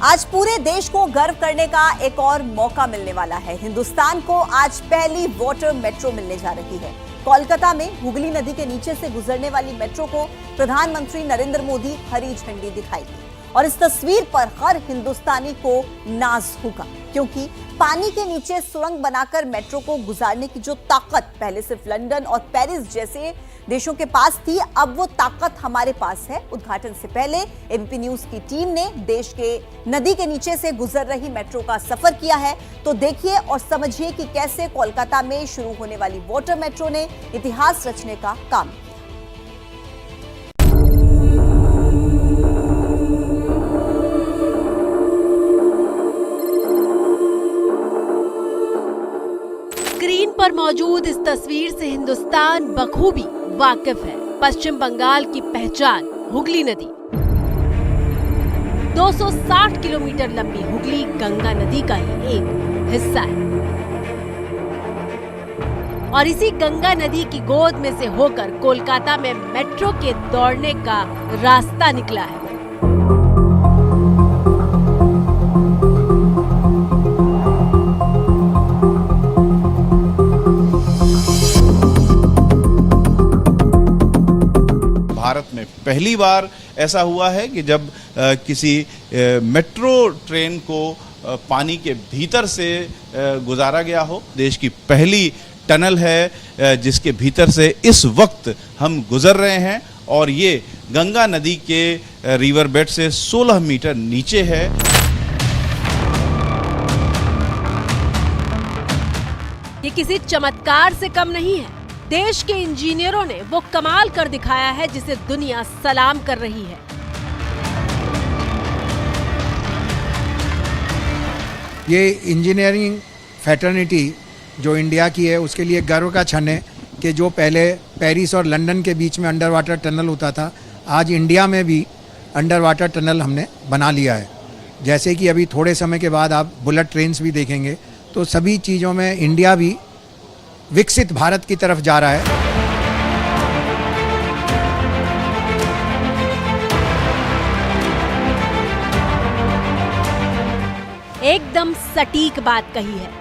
आज पूरे देश को गर्व करने का एक और मौका मिलने वाला है। हिंदुस्तान को आज पहली वाटर मेट्रो मिलने जा रही है। कोलकाता में हुगली नदी के नीचे से गुजरने वाली मेट्रो को प्रधानमंत्री नरेंद्र मोदी हरी झंडी दिखाएंगे और इस तस्वीर पर हर हिंदुस्तानी को नाज होगा, क्योंकि पानी के नीचे सुरंग बनाकर मेट्रो को गुजारने की जो ताकत पहले सिर्फ लंदन और पेरिस जैसे देशों के पास थी, अब वो ताकत हमारे पास है। उद्घाटन से पहले एबीपी न्यूज की टीम ने देश के नदी के नीचे से गुजर रही मेट्रो का सफर किया है। तो देखिए और समझिए कि कैसे कोलकाता में शुरू होने वाली वाटर मेट्रो ने इतिहास रचने का काम किया। स्क्रीन पर मौजूद इस तस्वीर से हिंदुस्तान बखूबी वाकिफ है। पश्चिम बंगाल की पहचान हुगली नदी। 260 किलोमीटर लंबी हुगली गंगा नदी का ही एक हिस्सा है और इसी गंगा नदी की गोद में से होकर कोलकाता में मेट्रो के दौड़ने का रास्ता निकला है। भारत में पहली बार ऐसा हुआ है कि जब किसी मेट्रो ट्रेन को पानी के भीतर से गुजारा गया हो। देश की पहली टनल है जिसके भीतर से इस वक्त हम गुजर रहे हैं और ये गंगा नदी के रिवर बेड से 16 मीटर नीचे है। ये किसी चमत्कार से कम नहीं है। देश के इंजीनियरों ने वो कमाल कर दिखाया है जिसे दुनिया सलाम कर रही है। ये इंजीनियरिंग फैटर्निटी जो इंडिया की है उसके लिए गर्व का क्षण है कि जो पहले पेरिस और लंदन के बीच में अंडर वाटर टनल होता था, आज इंडिया में भी अंडर वाटर टनल हमने बना लिया है। जैसे कि अभी थोड़े समय के बाद आप बुलेट ट्रेन्स भी देखेंगे, तो सभी चीज़ों में इंडिया भी विकसित भारत की तरफ जा रहा है। एकदम सटीक बात कही है।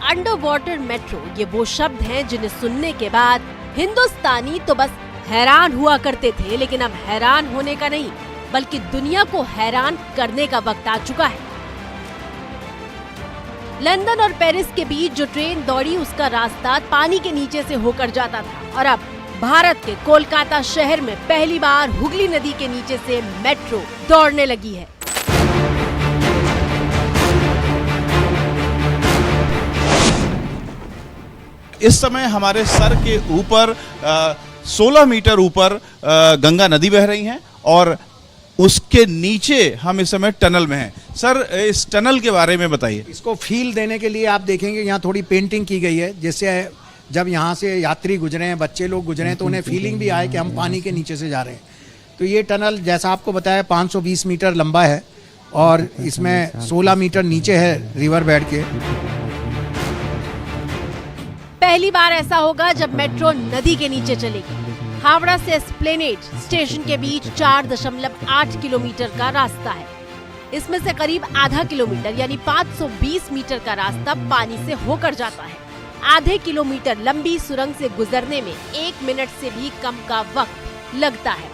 अंडर वाटर मेट्रो, ये वो शब्द हैं जिन्हें सुनने के बाद हिंदुस्तानी तो बस हैरान हुआ करते थे, लेकिन अब हैरान होने का नहीं बल्कि दुनिया को हैरान करने का वक्त आ चुका है। लंदन और पेरिस के बीच जो ट्रेन दौड़ी उसका रास्ता पानी के नीचे से होकर जाता था और अब भारत के कोलकाता शहर में पहली बार हुगली नदी के नीचे से मेट्रो दौड़ने लगी है। इस समय हमारे सर के ऊपर 16 मीटर ऊपर गंगा नदी बह रही है और उसके नीचे हम इस समय टनल में हैं। सर, इस टनल के बारे में बताइए। इसको फील देने के लिए आप देखेंगे यहाँ थोड़ी पेंटिंग की गई है, जिससे जब यहाँ से यात्री गुजरे हैं, बच्चे लोग गुजरे हैं, तो उन्हें फीलिंग भी आए कि हम पानी के नीचे से जा रहे हैं। तो ये टनल जैसा आपको बताया 520 मीटर लंबा है और इसमें 16 मीटर नीचे है रिवर बेड के। पहली बार ऐसा होगा जब मेट्रो नदी के नीचे चलेगी। हावड़ा से एस्प्लेनेड स्टेशन के बीच 4.8 किलोमीटर का रास्ता है। इसमें से करीब आधा किलोमीटर यानी 520 मीटर का रास्ता पानी से होकर जाता है। आधे किलोमीटर लंबी सुरंग से गुजरने में 1 मिनट से भी कम का वक्त लगता है।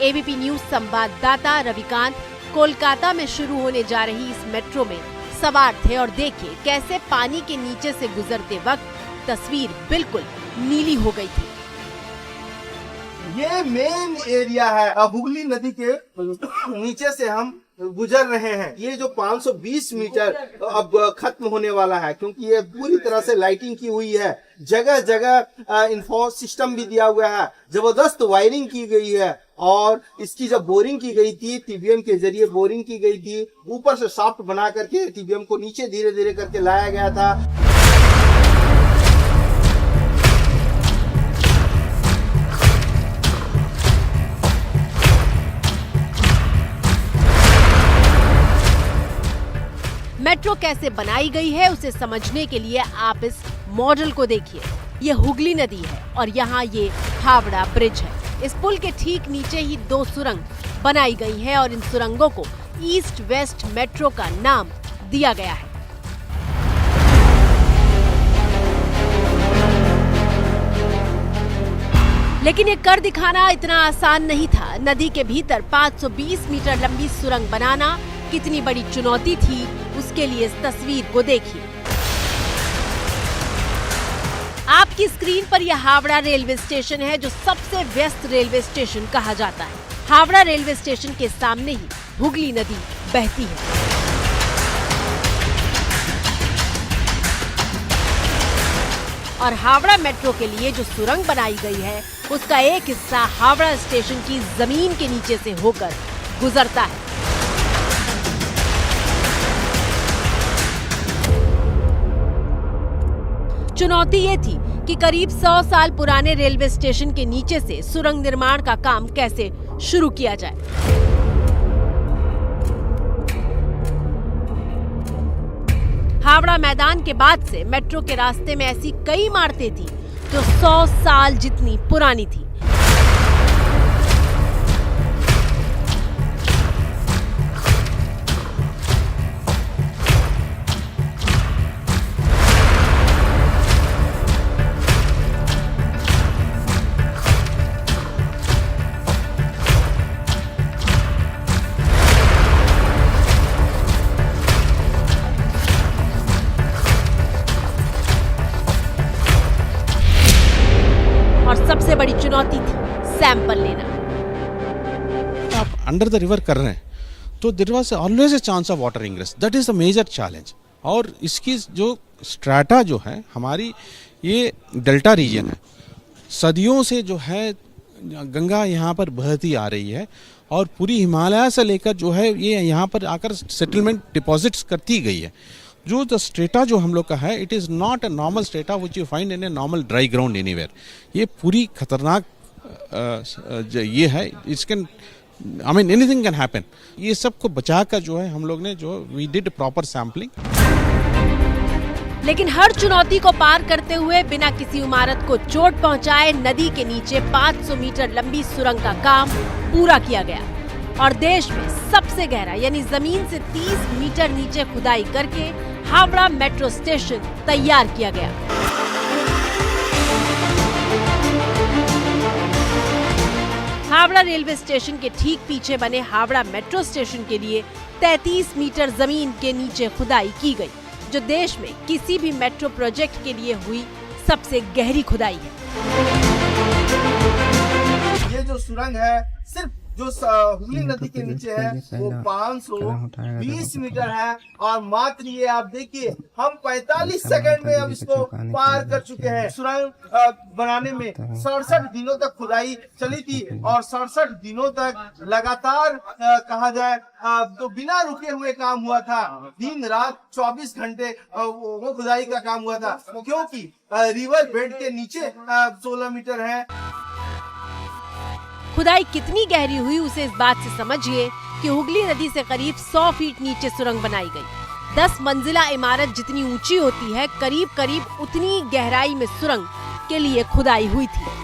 एबीपी न्यूज संवाददाता रविकांत कोलकाता में शुरू होने जा रही इस मेट्रो में सवार थे और देखिए कैसे पानी के नीचे से गुजरते वक्त तस्वीर बिल्कुल नीली हो गई थी। ये मेन एरिया है। अब हुगली नदी के नीचे से हम गुजर रहे हैं। ये जो 520 मीटर अब खत्म होने वाला है, क्योंकि ये पूरी तरह से लाइटिंग की हुई है। जगह जगह इंफो सिस्टम भी दिया हुआ है, जबरदस्त वायरिंग की गई है और इसकी जब बोरिंग की गई थी, टीबीएम के जरिए बोरिंग की गई थी, ऊपर से शाफ्ट बना करके टीबीएम को नीचे धीरे धीरे करके लाया गया था। मेट्रो कैसे बनाई गई है उसे समझने के लिए आप इस मॉडल को देखिए। ये हुगली नदी है और यहाँ ये हावड़ा ब्रिज है। इस पुल के ठीक नीचे ही 2 सुरंग बनाई गई हैं और इन सुरंगों को ईस्ट वेस्ट मेट्रो का नाम दिया गया है। लेकिन ये कर दिखाना इतना आसान नहीं था। नदी के भीतर 520 मीटर लंबी सुरंग बनाना कितनी बड़ी चुनौती थी, उसके लिए इस तस्वीर को देखिए। आपकी स्क्रीन पर यह हावड़ा रेलवे स्टेशन है, जो सबसे व्यस्त रेलवे स्टेशन कहा जाता है। हावड़ा रेलवे स्टेशन के सामने ही हुगली नदी बहती है। और हावड़ा मेट्रो के लिए जो सुरंग बनाई गई है, उसका एक हिस्सा हावड़ा स्टेशन की जमीन के नीचे से होकर गुजरता है। चुनौती ये थी कि करीब 100 साल पुराने रेलवे स्टेशन के नीचे से सुरंग निर्माण का काम कैसे शुरू किया जाए। हावड़ा मैदान के बाद से मेट्रो के रास्ते में ऐसी कई इमारतें थी जो 100 साल जितनी पुरानी थी। और सबसे बड़ी चुनौती थी सैंपल लेना। आप अंडर द रिवर कर रहे हैं तो there was always a chance of water ingress, that is the major challenge. और इसकी जो स्ट्रैटा जो है, हमारी ये डेल्टा रीजन है, सदियों से जो है गंगा यहाँ पर बहती आ रही है और पूरी हिमालय से लेकर जो है ये यहाँ पर आकर सेटलमेंट डिपॉजिट्स करती गई है। जो द स्ट्रेटा जो हम लोग का है, it is not a normal strata which you find in a normal dry ground anywhere. ये पूरी खतरनाक ये है, it's can I mean anything can happen. ये सब को बचाकर जो है हम लोग ने जो वी डिड प्रॉपर सैम्पलिंग। लेकिन हर चुनौती को पार करते हुए बिना किसी इमारत को चोट पहुंचाए नदी के नीचे 500 मीटर लंबी सुरंग का काम पूरा किया गया और देश में सबसे गहरा यानी जमीन से 30 मीटर नीचे खुदाई करके हावड़ा मेट्रो स्टेशन तैयार किया गया। हावड़ा रेलवे स्टेशन के ठीक पीछे बने हावड़ा मेट्रो स्टेशन के लिए 33 मीटर जमीन के नीचे खुदाई की गई, जो देश में किसी भी मेट्रो प्रोजेक्ट के लिए हुई सबसे गहरी खुदाई है। ये जो सुरंग है सिर्फ जो हुगली नदी के नीचे है वो 520 मीटर है और मात्र ये आप देखिए हम 45 सेकंड में अब इसको पार कर चुके हैं। सुरंग बनाने में 67 दिनों तक खुदाई चली थी और 67 दिनों तक लगातार कहा जाए तो बिना रुके हुए काम हुआ था। दिन रात 24 घंटे वो खुदाई का काम हुआ था, क्योंकि रिवर बेड के नीचे 16 मीटर है। खुदाई कितनी गहरी हुई उसे इस बात से समझिए कि हुगली नदी से करीब 100 फीट नीचे सुरंग बनाई गई। 10 मंजिला इमारत जितनी ऊंची होती है, करीब करीब उतनी गहराई में सुरंग के लिए खुदाई हुई थी।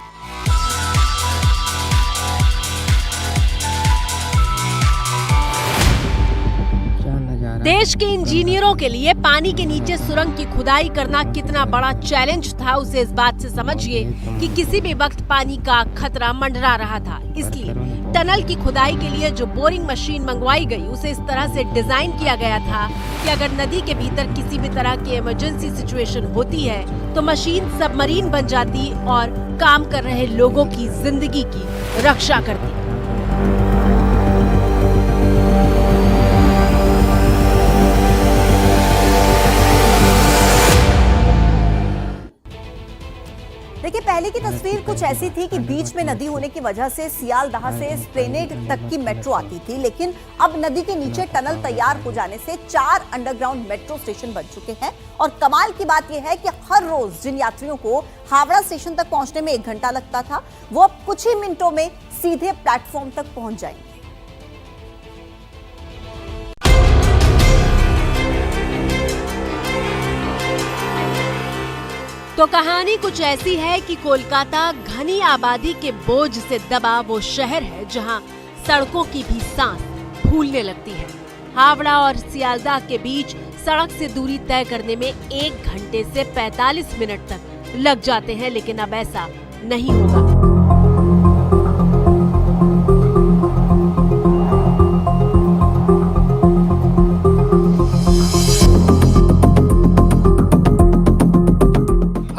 देश के इंजीनियरों के लिए पानी के नीचे सुरंग की खुदाई करना कितना बड़ा चैलेंज था उसे इस बात से समझिए कि किसी भी वक्त पानी का खतरा मंडरा रहा था। इसलिए टनल की खुदाई के लिए जो बोरिंग मशीन मंगवाई गई उसे इस तरह से डिजाइन किया गया था कि अगर नदी के भीतर किसी भी तरह की इमरजेंसी सिचुएशन होती है तो मशीन सबमरीन बन जाती और काम कर रहे लोगों की जिंदगी की रक्षा करती। देखिए, पहले की तस्वीर कुछ ऐसी थी कि बीच में नदी होने की वजह से सियालदह से एस्प्लेनेड तक की मेट्रो आती थी, लेकिन अब नदी के नीचे टनल तैयार हो जाने से 4 अंडरग्राउंड मेट्रो स्टेशन बन चुके हैं। और कमाल की बात यह है कि हर रोज जिन यात्रियों को हावड़ा स्टेशन तक पहुंचने में 1 घंटा लगता था, वो अब कुछ ही मिनटों में सीधे प्लेटफॉर्म तक पहुंच जाएंगे। तो कहानी कुछ ऐसी है कि कोलकाता घनी आबादी के बोझ से दबा वो शहर है जहां सड़कों की भी सांस फूलने लगती है। हावड़ा और सियालदाह के बीच सड़क से दूरी तय करने में 1 घंटे से 45 मिनट तक लग जाते हैं, लेकिन अब ऐसा नहीं होगा।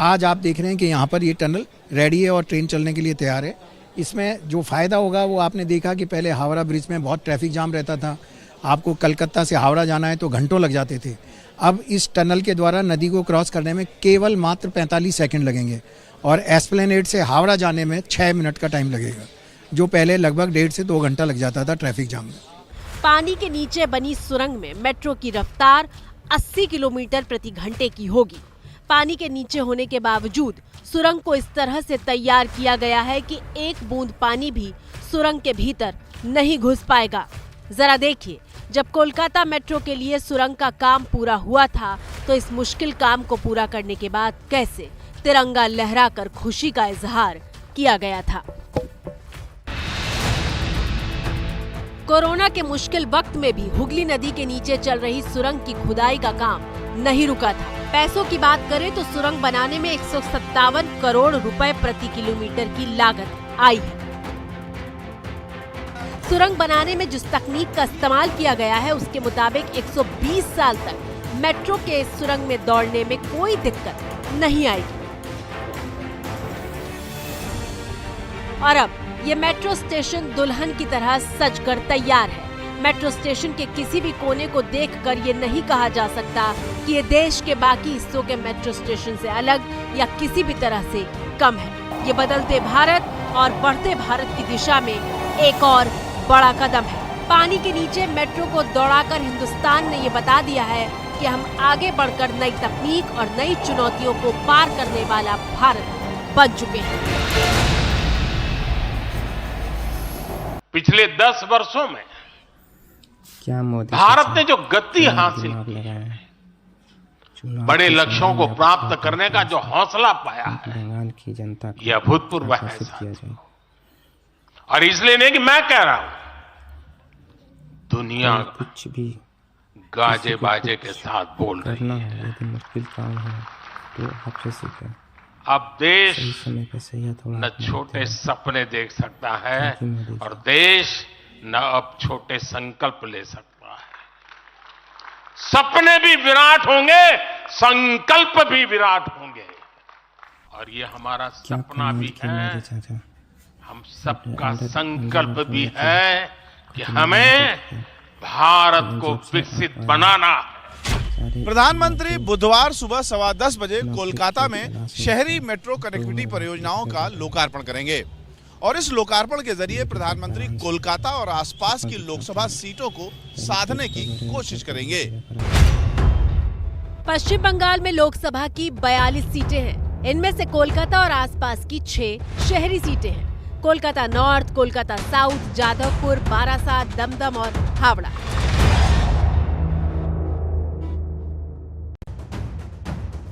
आज आप देख रहे हैं कि यहाँ पर ये टनल रेडी है और ट्रेन चलने के लिए तैयार है। इसमें जो फ़ायदा होगा वो आपने देखा कि पहले हावड़ा ब्रिज में बहुत ट्रैफिक जाम रहता था, आपको कलकत्ता से हावड़ा जाना है तो घंटों लग जाते थे। अब इस टनल के द्वारा नदी को क्रॉस करने में केवल मात्र 45 सेकंड लगेंगे और एस्प्लेनेड से हावड़ा जाने में 6 मिनट का टाइम लगेगा, जो पहले लगभग 1.5 से 2 घंटा लग जाता था ट्रैफिक जाम में। पानी के नीचे बनी सुरंग में मेट्रो की रफ्तार 80 किलोमीटर प्रति घंटे की होगी। पानी के नीचे होने के बावजूद सुरंग को इस तरह से तैयार किया गया है कि एक बूंद पानी भी सुरंग के भीतर नहीं घुस पाएगा। जरा देखिए, जब कोलकाता मेट्रो के लिए सुरंग का काम पूरा हुआ था तो इस मुश्किल काम को पूरा करने के बाद कैसे तिरंगा लहराकर खुशी का इजहार किया गया था। कोरोना के मुश्किल वक्त में भी हुगली नदी के नीचे चल रही सुरंग की खुदाई का काम नहीं रुका था। पैसों की बात करें तो सुरंग बनाने में 157 करोड़ रुपए प्रति किलोमीटर की लागत आई है। सुरंग बनाने में जिस तकनीक का इस्तेमाल किया गया है उसके मुताबिक 120 साल तक मेट्रो के इस सुरंग में दौड़ने में कोई दिक्कत नहीं आएगी। और अब ये मेट्रो स्टेशन दुल्हन की तरह सजकर तैयार है। मेट्रो स्टेशन के किसी भी कोने को देखकर ये नहीं कहा जा सकता कि ये देश के बाकी हिस्सों के मेट्रो स्टेशन से अलग या किसी भी तरह से कम है। ये बदलते भारत और बढ़ते भारत की दिशा में एक और बड़ा कदम है। पानी के नीचे मेट्रो को दौड़ाकर हिंदुस्तान ने ये बता दिया है कि हम आगे बढ़कर नई तकनीक और नई चुनौतियों को पार करने वाला भारत बन चुके हैं। पिछले 10 वर्षों में क्या मोदी भारत ने जो गति हासिल की है, बड़े लक्ष्यों को प्राप्त करने का जो हौसला पाया है, बंगाल की जनता यह अभूतपूर्व है। और इसलिए नहीं कि मैं कह रहा हूं, दुनिया कुछ भी गाजे बाजे के साथ बोल रही करना है। है, लेकिन मुश्किल काम है तो आपसे सीखें। अब देश सही समय पे सही थोड़ा न छोटे सपने देख सकता है और देश न अब छोटे संकल्प ले सकता है। सपने भी विराट होंगे, संकल्प भी विराट होंगे। और ये हमारा सपना भी है, हम सबका संकल्प भी है कि हमें भारत को विकसित बनाना है। प्रधानमंत्री बुधवार सुबह 10:15 बजे कोलकाता में शहरी मेट्रो कनेक्टिविटी परियोजनाओं का लोकार्पण करेंगे और इस लोकार्पण के जरिए प्रधानमंत्री कोलकाता और आसपास की लोकसभा सीटों को साधने की कोशिश करेंगे। पश्चिम बंगाल में लोकसभा की 42 सीटें हैं। इनमें से कोलकाता और आसपास की 6 शहरी सीटें हैं। कोलकाता नॉर्थ, कोलकाता साउथ, जादवपुर, बारासात, दमदम और हावड़ा।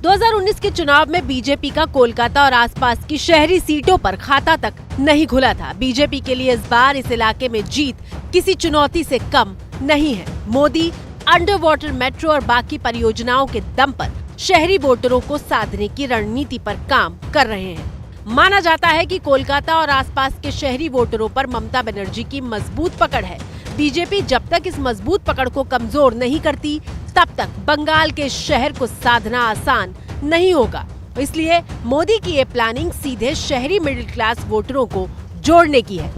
दो 2019 के चुनाव में बीजेपी का कोलकाता और आसपास की शहरी सीटों पर खाता तक नहीं खुला था। बीजेपी के लिए इस बार इस इलाके में जीत किसी चुनौती से कम नहीं है। मोदी अंडर वाटर मेट्रो और बाकी परियोजनाओं के दम पर शहरी वोटरों को साधने की रणनीति पर काम कर रहे हैं। माना जाता है कि कोलकाता और आसपास के शहरी वोटरों पर ममता बनर्जी की मजबूत पकड़ है। बीजेपी जब तक इस मजबूत पकड़ को कमजोर नहीं करती तब तक बंगाल के शहर को साधना आसान नहीं होगा। इसलिए मोदी की ये प्लानिंग सीधे शहरी मिडिल क्लास वोटरों को जोड़ने की है।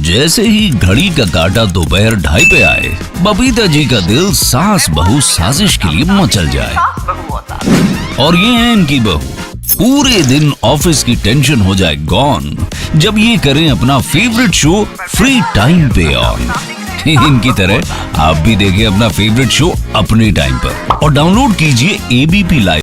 जैसे ही घड़ी का काटा दोपहर 2:30 पे आए, बबीता जी का दिल सास बहू साजिश के लिए मचल जाए। और ये है इनकी बहू, पूरे दिन ऑफिस की टेंशन हो जाए गॉन जब ये करें अपना फेवरेट शो फ्री टाइम पे ऑन। इनकी तरह आप भी देखिए अपना फेवरेट शो अपने टाइम पर और डाउनलोड कीजिए ABP लाइव।